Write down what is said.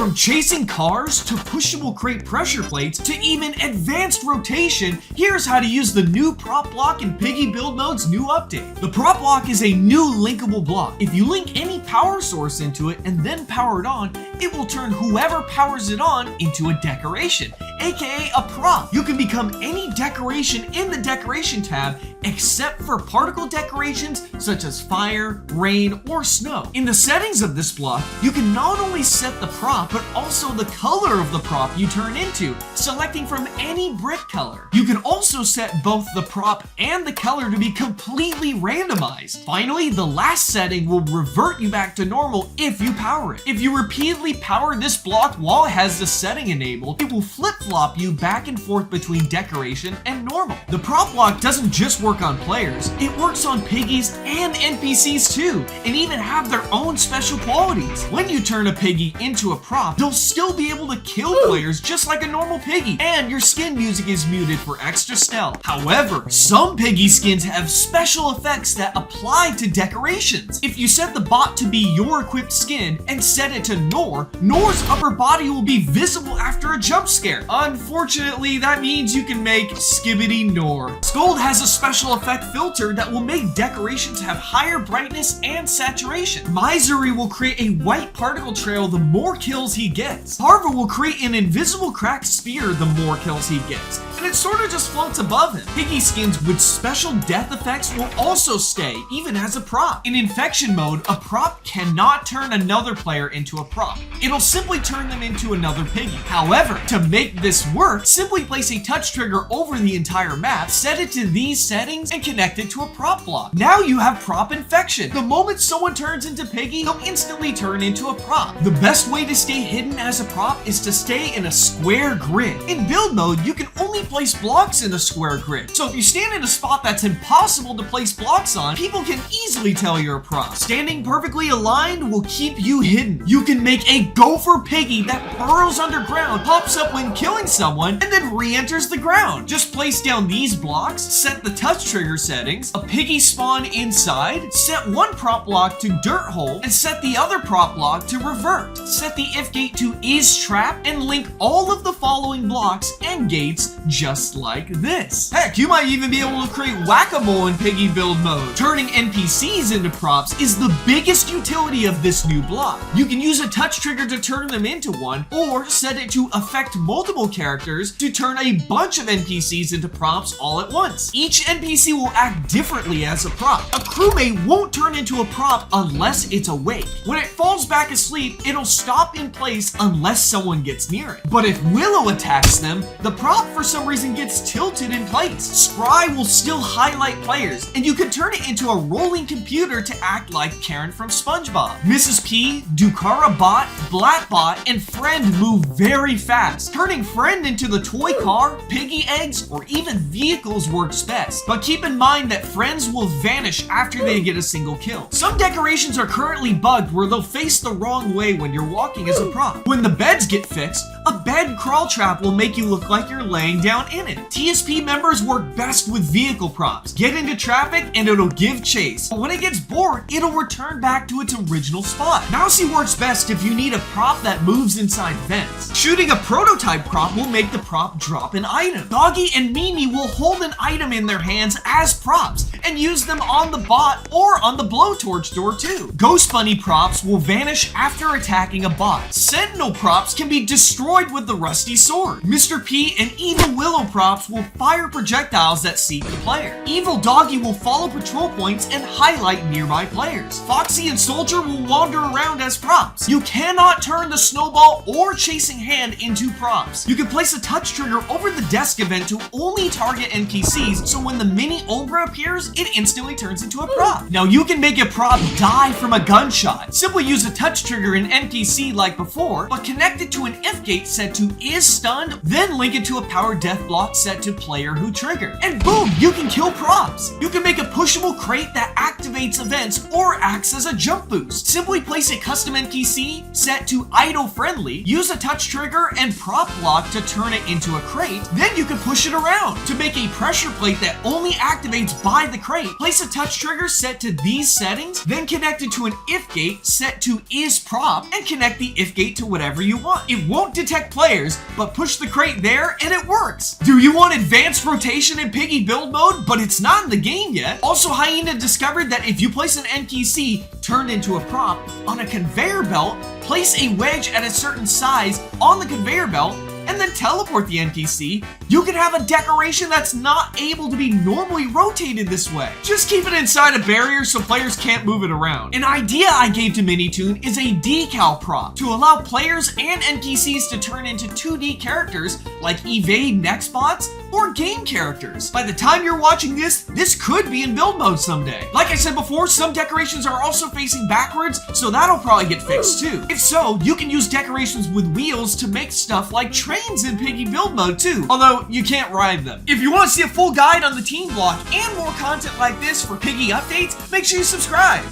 From chasing cars to pushable crate pressure plates to even advanced rotation, here's how to use the new prop block in Piggy build mode's new update. The prop block is a new linkable block. If you link any power source into it and then power it on, it will turn whoever powers it on into a decoration, aka a prop. You can become any decoration in the decoration tab except for particle decorations such as fire, rain, or snow. In the settings of this block, you can not only set the prop, but also the color of the prop you turn into, selecting from any brick color. You can also set both the prop and the color to be completely randomized. Finally, the last setting will revert you back to normal if you power it. If you repeatedly power this block while it has the setting enabled, it will flip-flop you back and forth between decoration and normal. The prop block doesn't just work on players, it works on piggies and NPCs too, and even have their own special qualities. When you turn a piggy into a prop, they'll still be able to kill players just like a normal piggy, and your skin music is muted for extra stealth. However, some piggy skins have special effects that apply to decorations. If you set the bot to be your equipped skin and set it to Nor's upper body will be visible after a jump scare. Unfortunately, that means you can make Skibbity Nor. Scold has a special effect filter that will make decorations have higher brightness and saturation. Misery will create a white particle trail the more kills he gets. Parva will create an invisible cracked spear the more kills he gets, and it sort of just floats above him. Piggy skins with special death effects will also stay, even as a prop. In infection mode, a prop cannot turn another player into a prop. It'll simply turn them into another piggy. However, to make this work, simply place a touch trigger over the entire map, set it to these settings, and connect it to a prop block. Now you have prop infection. The moment someone turns into Piggy, they'll instantly turn into a prop. The best way to stay hidden as a prop is to stay in a square grid. In build mode, you can only place blocks in a square grid. So if you stand in a spot that's impossible to place blocks on, people can easily tell you're a prop. Standing perfectly aligned will keep you hidden. You can make a gopher piggy that burrows underground, pops up when killing someone, and then re-enters the ground. Just place down these blocks, set the touch trigger settings, a piggy spawn inside, set one prop block to dirt hole, and set the other prop block to revert. Set the if gate to is trap, and link all of the following blocks and gates just like this. Heck, you might even be able to create whack-a-mole in Piggy build mode. Turning NPCs into props is the biggest utility of this new block. You can use a touch trigger to turn them into one, or set it to affect multiple characters to turn a bunch of NPCs into props all at once. Each NPC will act differently as a prop. A crewmate won't turn into a prop unless it's awake. When it falls back asleep, it'll stop in place unless someone gets near it. But if Willow attacks them, the prop for some reason gets tilted in place. Scry will still highlight players, and you can turn it into a rolling computer to act like Karen from SpongeBob. Mrs. P, Dukara Bot, Black Bot, and Friend move very fast. Turning Friend into the toy car, piggy eggs, or even vehicles works best. But keep in mind that friends will vanish after they get a single kill. Some decorations are currently bugged where they'll face the wrong way when you're walking as a prop. When the beds get fixed, a bed crawl trap will make you look like you're laying down in it. TSP members work best with vehicle props. Get into traffic and it'll give chase. But when it gets bored, it'll return back to its original spot. Mousy works best if you need a prop that moves inside vents. Shooting a prototype prop will make the prop drop an item. Doggy and Mimi will hold an item in their hands as props and use them on the bot or on the blowtorch door too. Ghost Bunny props will vanish after attacking a bot. Sentinel props can be destroyed with the rusty sword. Mr. P and Evil Willow props will fire projectiles that seek the player. Evil Doggy will follow patrol points and highlight nearby players. Foxy and Soldier will wander around as props. You cannot turn the Snowball or Chasing Hand into props. You can place a touch trigger over the desk event to only target NPCs, so when the mini Ombra appears, it instantly turns into a prop. Now you can make a prop die from a gunshot. Simply use a touch trigger in NPC like before, but connect it to an if gate set to is stunned, then link it to a power death block set to player who triggered. And boom, you can kill props. You can make a pushable crate that activates events or acts as a jump boost. Simply place a custom NPC set to idle friendly, use a touch trigger and prop block to turn it into a crate, then you can push it around. To make a pressure plate that only activates by the crate, place a touch trigger set to these settings, then connect it to an if gate set to is prop, and connect the if gate to whatever you want. It won't detect players, but push the crate there and it works. Do you want advanced rotation in Piggy build mode, but it's not in the game yet? Also, Hyena discovered that if you place an NPC turned into a prop on a conveyor belt, place a wedge at a certain size on the conveyor belt, and then teleport the NPC, you can have a decoration that's not able to be normally rotated this way. Just keep it inside a barrier so players can't move it around. An idea I gave to Minitoon is a decal prop to allow players and NPCs to turn into 2D characters like evade next bots or game characters. By the time you're watching this could be in build mode someday. Like I said before, some decorations are also facing backwards, so that'll probably get fixed too. If so, you can use decorations with wheels to make stuff like trains in Piggy build mode too, although you can't ride them. If you want to see a full guide on the team block and more content like this for Piggy updates, make sure you subscribe.